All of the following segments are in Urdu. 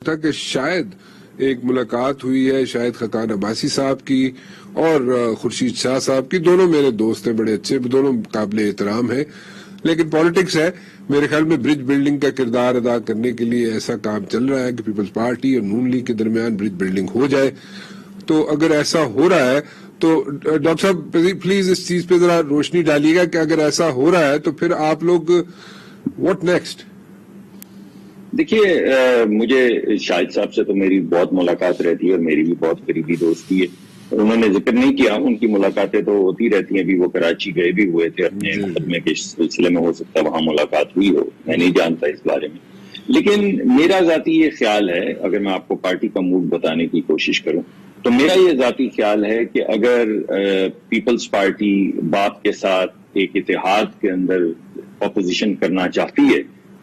تھا کہ شاید ایک ملاقات ہوئی ہے شاید خاقان عباسی صاحب کی اور خورشید شاہ صاحب کی. دونوں میرے دوست ہیں, بڑے اچھے, دونوں قابل احترام ہیں, لیکن پالیٹکس ہے. میرے خیال میں برج بلڈنگ کا کردار ادا کرنے کے لیے ایسا کام چل رہا ہے کہ پیپلز پارٹی اور نون لیگ کے درمیان برج بلڈنگ ہو جائے. تو اگر ایسا ہو رہا ہے تو ڈاکٹر صاحب پلیز اس چیز پہ ذرا روشنی ڈالیے گا کہ اگر ایسا ہو رہا ہے تو پھر آپ لوگ واٹ نیکسٹ؟ دیکھیے, مجھے شاہد صاحب سے تو میری بہت ملاقات رہتی ہے اور میری بھی بہت قریبی دوستی ہے. انہوں نے ذکر نہیں کیا, ان کی ملاقاتیں تو ہوتی رہتی ہیں. ابھی وہ کراچی گئے بھی ہوئے تھے اپنے مقدمے کے سلسلے میں, ہو سکتا ہے وہاں ملاقات ہوئی ہو, میں نہیں جانتا اس بارے میں. لیکن میرا ذاتی یہ خیال ہے, اگر میں آپ کو پارٹی کا موڈ بتانے کی کوشش کروں تو میرا یہ ذاتی خیال ہے کہ اگر پیپلز پارٹی باپ کے ساتھ ایک اتحاد کے اندر اپوزیشن کرنا چاہتی ہے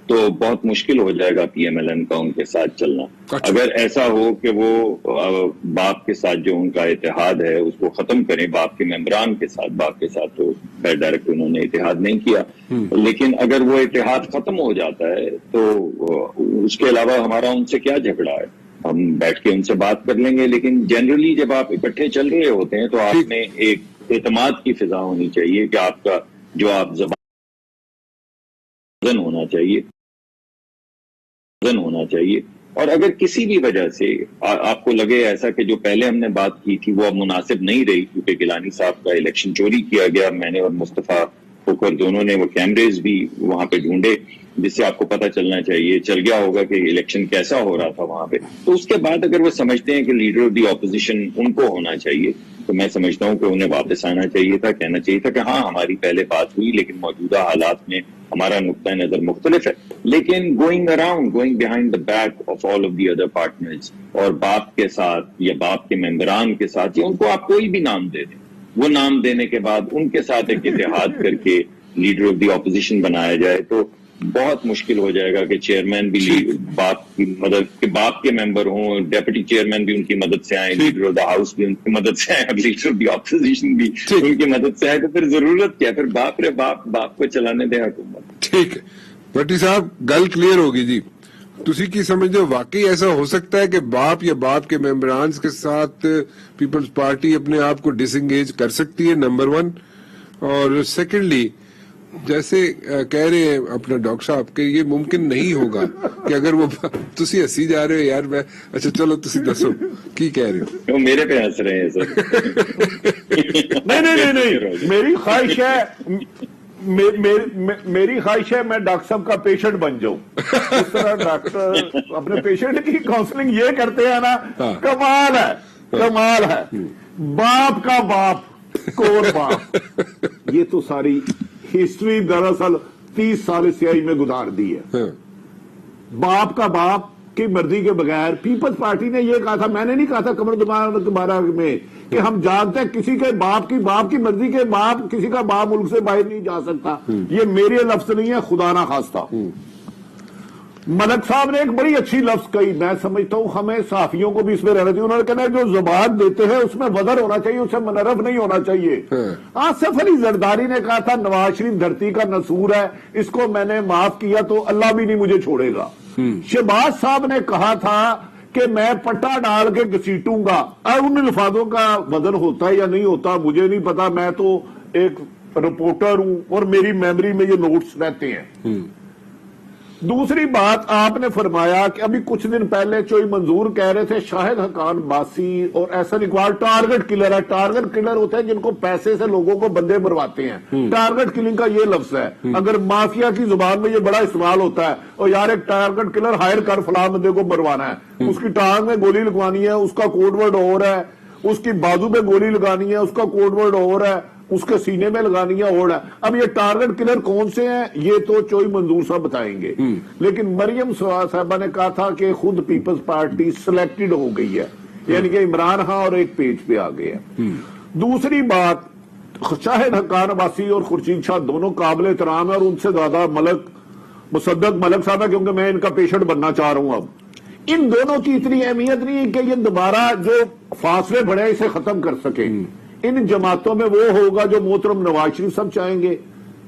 تو بہت مشکل ہو جائے گا پی ایم ایل این کا ان کے ساتھ چلنا. اگر ایسا ہو کہ وہ باپ کے ساتھ جو ان کا اتحاد ہے اس کو ختم کریں, باپ کے ممبران کے ساتھ, باپ کے ساتھ تو ڈائریکٹ انہوں نے اتحاد نہیں کیا, لیکن اگر وہ اتحاد ختم ہو جاتا ہے تو اس کے علاوہ ہمارا ان سے کیا جھگڑا ہے, ہم بیٹھ کے ان سے بات کر لیں گے. لیکن جنرلی جب آپ اکٹھے چل رہے ہوتے ہیں تو آپ میں ایک اعتماد کی فضا ہونی چاہیے کہ آپ کا جو آپ زبان ہونا چاہیے. اور اگر کسی بھی وجہ سے آپ کو لگے ایسا کہ جو پہلے ہم نے بات کی تھی وہ اب مناسب نہیں رہی, کیونکہ گیلانی صاحب کا الیکشن چوری کیا گیا, میں نے اور مصطفیٰ فکر دونوں نے وہ کیمریز بھی وہاں پہ ڈھونڈے جس سے آپ کو پتہ چل گیا ہوگا کہ الیکشن کیسا ہو رہا تھا وہاں پہ. تو اس کے بعد اگر وہ سمجھتے ہیں کہ لیڈر آف دی اپوزیشن ان کو ہونا چاہیے تو میں سمجھتا ہوں کہ انہیں واپس آنا چاہیے تھا, کہنا چاہیے تھا کہ ہاں ہماری پہلے بات ہوئی لیکن موجودہ حالات میں ہمارا نقطہ نظر مختلف ہے. لیکن going behind the back of all of the other partners, اور باپ کے ساتھ یا باپ کے ممبران کے ساتھ, یا ان کو آپ کوئی بھی نام دے دیں, وہ نام دینے کے بعد ان کے ساتھ ایک اتحاد کر کے لیڈر آف دی اپوزیشن بنایا جائے تو بہت مشکل ہو جائے گا کہ چیئرمین بھی باپ کی مدد, باپ کے ممبر ہوں, ڈیپٹی چیئرمین بھی ان کی مدد سے آئیں, لیڈر آف دا ہاؤس بھی ان کی مدد سے آئیں, لیڈر آف دی اپوزیشن بھی ان کی مدد سے آئے, تو پھر ضرورت کیا, پھر باپ رے باپ کو چلانے دیں حکومت. ٹھیک ہے بھٹی صاحب, گل کلیئر ہوگی جی. تسی کی سمجھتے ہو واقعی ایسا ہو سکتا ہے کہ باپ یا باپ کے ممبران کے ساتھ پیپلز پارٹی اپنے آپ کو ڈس انگیج کر سکتی ہے؟ نمبر 1. اور سیکنڈلی, جیسے کہہ رہے ہیں اپنا ڈاکٹر صاحب کہ یہ ممکن نہیں ہوگا کہ اگر وہ تسی ہنسی جا رہے ہو یار, میں اچھا چلو تسی دسو کی کہہ رہے ہو؟ وہ میرے پہ ہنس رہے ہیں سر. نہیں, میری خواہش ہے میری خواہش ہے میں ڈاکٹر صاحب کا پیشنٹ بن جاؤں. اس طرح ڈاکٹر اپنے پیشنٹ کی کاؤنسلنگ یہ کرتے ہیں نا, کمال ہے. باپ کا باپ, کور باپ, یہ تو ساری ہسٹری دراصل 30 سال سیاہی میں گزار دی ہے. باپ کا باپ کی مرضی کے بغیر پیپلز پارٹی نے یہ کہا تھا, میں نے نہیں کہا تھا کمر دوبارہ میں, کہ ہم جانتے ہیں کسی کے باپ کی مرضی کے باپ, کسی کا باپ ملک سے باہر نہیں جا سکتا. یہ میرے لفظ نہیں ہے, خدا نہ خواستہ. ملک صاحب نے ایک بڑی اچھی لفظ کہی, میں سمجھتا ہوں ہمیں صحافیوں کو بھی اس میں رہنا چاہیے. انہوں نے کہنا جو زبان دیتے ہیں اس میں وزر ہونا چاہیے, اس سے منرف نہیں ہونا چاہیے. آصف علی زرداری نے کہا تھا نواز شریف دھرتی کا نسور ہے, اس کو میں نے معاف کیا تو اللہ بھی نہیں مجھے چھوڑے گا. شہباز صاحب نے کہا تھا کہ میں پٹا ڈال کے گھسیٹوں گا. ان الفاظوں کا وزن ہوتا ہے یا نہیں ہوتا مجھے نہیں پتا, میں تو ایک رپورٹر ہوں اور میری میموری میں یہ نوٹس رہتے ہیں. دوسری بات آپ نے فرمایا کہ ابھی کچھ دن پہلے چوئی منظور کہہ رہے تھے شاہد خاقان باسی اور احسن اقبال ٹارگٹ کلر ہے. ٹارگٹ کلر ہوتے ہیں جن کو پیسے سے لوگوں کو بندے مرواتے ہیں. ٹارگٹ کلنگ کا یہ لفظ ہے. اگر مافیا کی زبان میں یہ بڑا استعمال ہوتا ہے, اور یار ایک ٹارگٹ کلر ہائر کر فلاں بندے کو مروانا ہے, اس کی ٹانگ میں گولی لگوانی ہے, اس کا کوڈ ورڈ اور ہے, اس کی بازو پہ گولی لگانی ہے, اس کا کوڈ ورڈ اور ہے, اس کے سینے میں لگانی ہے اور ہے. اب یہ ٹارگٹ کلر کون سے ہیں یہ تو چوئی منظور صاحب بتائیں گے. لیکن مریم صاحبہ نے کہا تھا کہ خود پیپلز پارٹی سلیکٹڈ ہو گئی ہے, یعنی کہ عمران خان اور ایک پیج پہ آ گئے ہیں. دوسری بات, شاہد خاقان عباسی اور خورشید شاہ دونوں قابل احترام ہے, اور ان سے زیادہ مصدق ملک صاحب ہے, کیونکہ میں ان کا پیشنٹ بننا چاہ رہا ہوں. اب ان دونوں کی اتنی اہمیت نہیں کہ یہ دوبارہ جو فاصلے بڑھے اسے ختم کر سکے. ان جماعتوں میں وہ ہوگا جو محترم نواز شریف صاحب چاہیں گے,